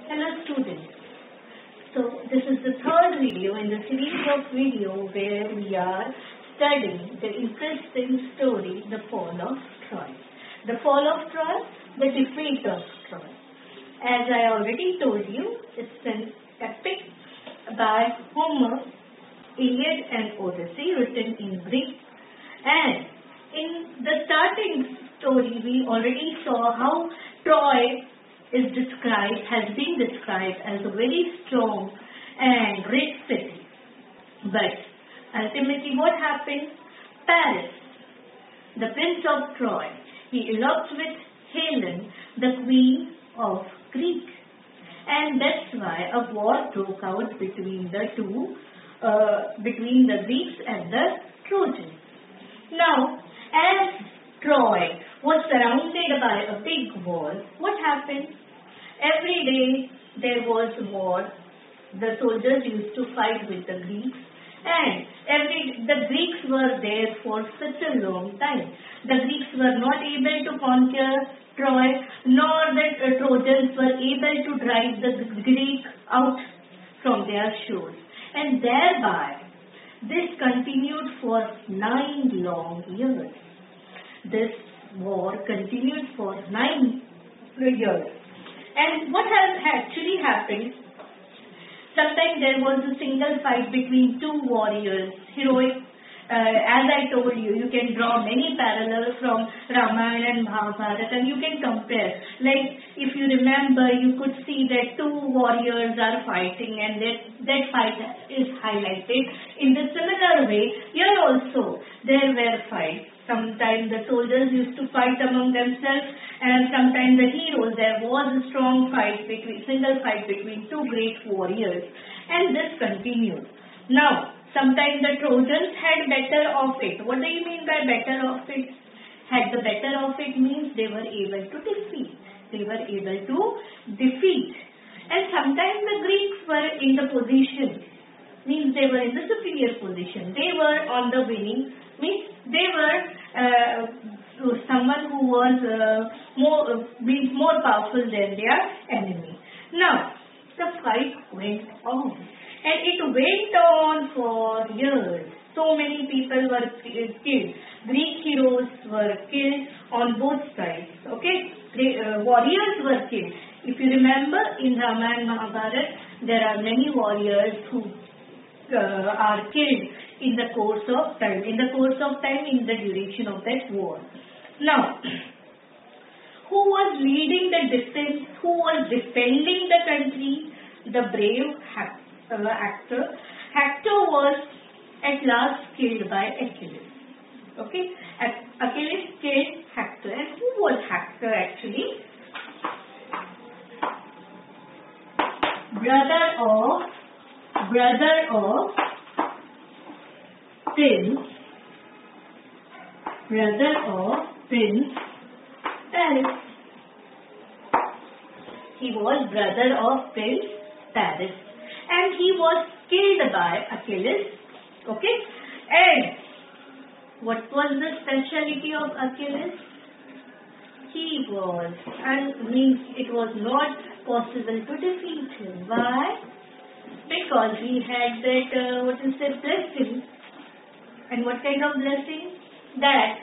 Hello students. So this is the third video in the series of video where we are studying the interesting story, the fall of Troy. The fall of Troy, the defeat of Troy. As I already told you, it's an epic by Homer, Iliad and Odyssey, written in Greek. And in the starting story, we already saw how Troy has been described as a very strong and great city. But ultimately what happened? Paris, the prince of Troy, he eloped with Helen, the queen of Greece. And that's why a war broke out between the two, between the Greeks and the Trojans. Now, as Troy was surrounded by a big wall, what happened? Every day there was war. The soldiers used to fight with the Greeks, and the Greeks were there for such a long time. The Greeks were not able to conquer Troy, nor the Trojans were able to drive the Greek out from their shores. And thereby, this continued for 9 long years. This war continued for 9 years. And what has actually happened? Sometimes there was a single fight between two warriors, heroic. As I told you, you can draw many parallels from Ramayana and Maharashtra, and you can compare. Like, if you remember, you could see that two warriors are fighting, and that fight is highlighted. In the similar way, here also, there were fights. Sometimes the soldiers used to fight among themselves, and sometimes the heroes. There was a single fight between two great warriors, and this continued. Now, sometimes the Trojans had better of it. What do you mean by better of it? Had the better of it means they were able to defeat. And sometimes the Greeks were in the position, means they were in the superior position. They were on the winning, means they were someone who was more powerful than their enemy. Now, the fight went on. And it went on for years. So many people were killed. Greek heroes were killed on both sides. Okay? Warriors were killed. If you remember, in Ramayana and Mahabharata, there are many warriors who are killed in the course of time. In the duration of that war. Now, who was leading the defense? Who was defending the country? The brave actor. Hector was at last killed by Achilles. Okay? Achilles killed Hector. And who was Hector actually? Brother of Prince Paris. He was brother of Prince Paris. And he was killed by Achilles. Okay? And what was the speciality of Achilles? It was not possible to defeat him. Why? Because he had that, blessing. And what kind of blessing? That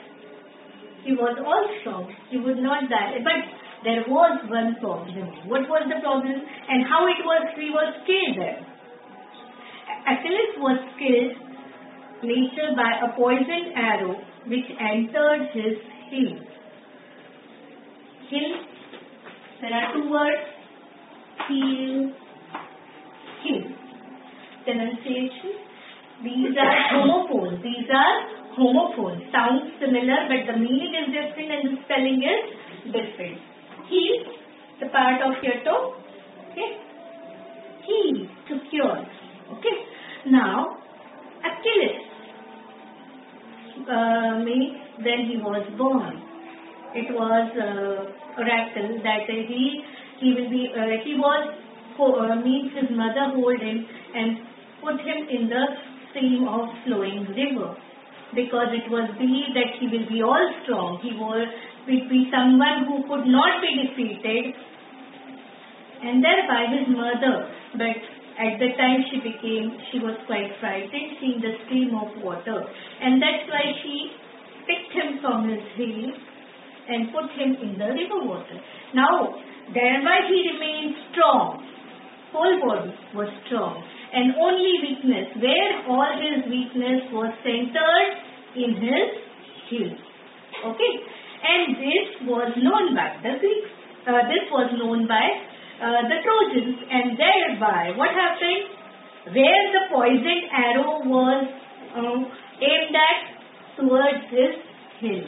he was all strong. He would not die. But there was one problem. What was the problem? And how he was killed there? Achilles was killed later by a poisoned arrow which entered his heel. Heel, there are two words. Heel. Pronunciation. These are homophones. Sounds similar, but the meaning is different and the spelling is different. Heel, the part of your toe. Okay. Heel, to cure. Okay. Now, Achilles, when he was born, it was oracle that his mother hold him and put him in the stream of flowing river, because it was believed that he will be all strong. He will be someone who could not be defeated and thereby his mother. But at the time she was quite frightened seeing the stream of water, and that's why she picked him from his heel and put him in the river water. Now, thereby he remained strong. Whole body was strong, and only weakness, where all his weakness was centered in his heels. Okay, and this was known by the Greeks. This was known by the Trojans, and thereby what happened? Where the poisoned arrow was aimed at towards his heel,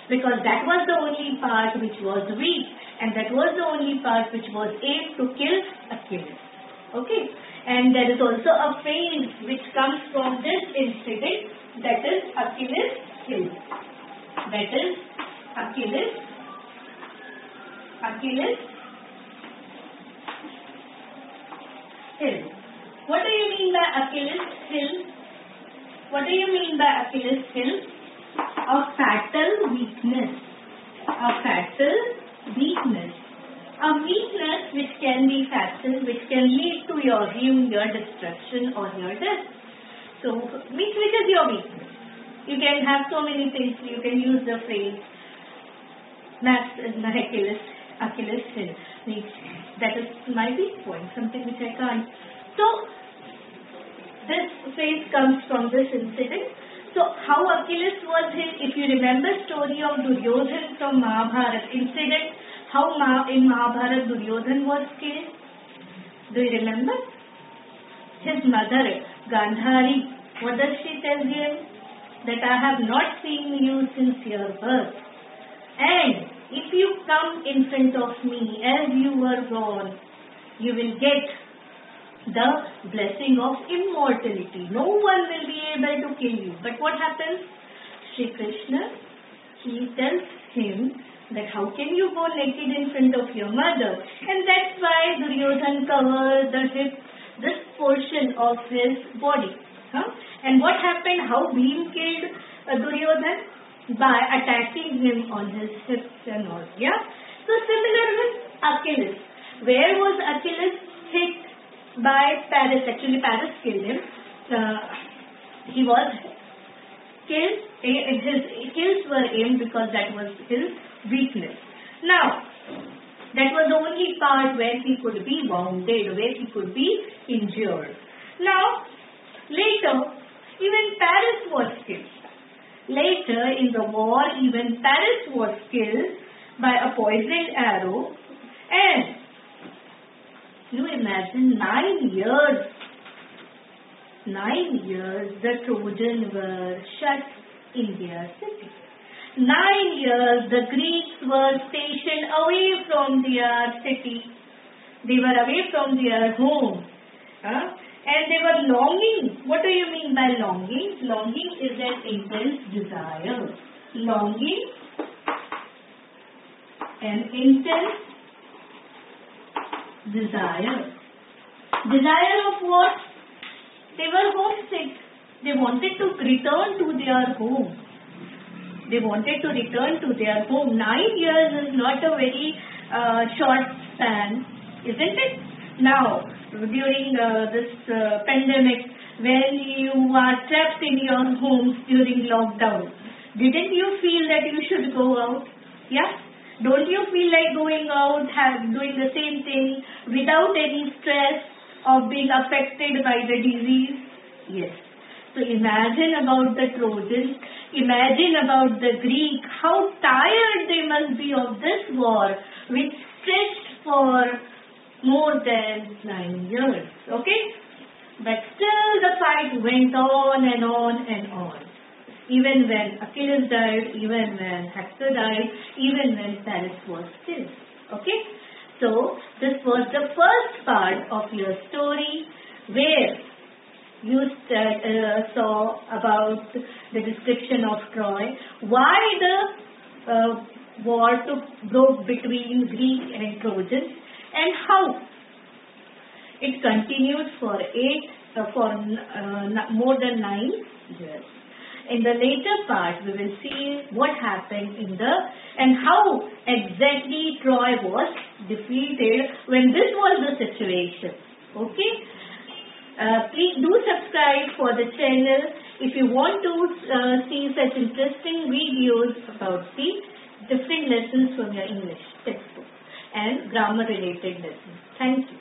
because that was the only part which was weak, and that was the only part which was aimed to kill Achilles. Okay, and there is also a phrase which comes from this incident, that is Achilles' heel. That is Achilles' heel. What do you mean by Achilles' heel? What do you mean by Achilles' heel? A fatal weakness. A fatal weakness. A weakness which can be fatal, which can lead to your ruin, your destruction, or your death. So, which is your weakness? You can have so many things. You can use the phrase, Max is my Achilles heel. That is my weak point, something which I can't. So, this phrase comes from this incident. So, how Achilles was hit? If you remember story of Duryodhan from Mahabharata incident, how in Mahabharata Duryodhan was killed? Do you remember? His mother, Gandhari, what does she tell him? That I have not seen you since your birth. And if you come in front of me as you were born, you will get the blessing of immortality. No one will be able to kill you. But what happens? Shri Krishna, he tells him that how can you go naked in front of your mother? And that's why Duryodhan covered this portion of his body. And what happened? How Bhim killed Duryodhan? By attacking him on his hips and all. Yeah? So similar with Achilles. Where was Achilles hit by Paris? Actually Paris killed him. He was killed. His kills were aimed because that was his weakness. Now, that was the only part where he could be wounded, where he could be injured. Now, later, even Paris was killed. Later in the war, even Paris was killed by a poisoned arrow. And you imagine 9 years the Trojans were shut in their city. 9 years the Greeks were stationed away from their city. They were away from their home. And they were longing. What do you mean by longing? Longing is an intense desire. Longing, an intense desire. Desire of what? They were homesick. They wanted to return to their home. They wanted to return to their home. 9 years is not a very short span, isn't it? Now, during this pandemic, when you are trapped in your homes during lockdown, didn't you feel that you should go out? Yeah? Don't you feel like going out, doing the same thing without any stress of being affected by the disease? Yes. So imagine about the Trojans, imagine about the Greek, how tired they must be of this war, which stretched for more than 9 years. Okay? But still the fight went on and on and on. Even when Achilles died, even when Hector died, even when Paris was killed. Okay? So, this was the first part of your story where you saw about the description of Troy, why the war broke between Greek and Trojans, and how it continued for more than 9 years. In the later part, we will see what happened and how exactly Troy was defeated when this was the situation. Okay? Please do subscribe for the channel if you want to see such interesting videos about the different lessons from your English textbook and grammar related lessons. Thank you.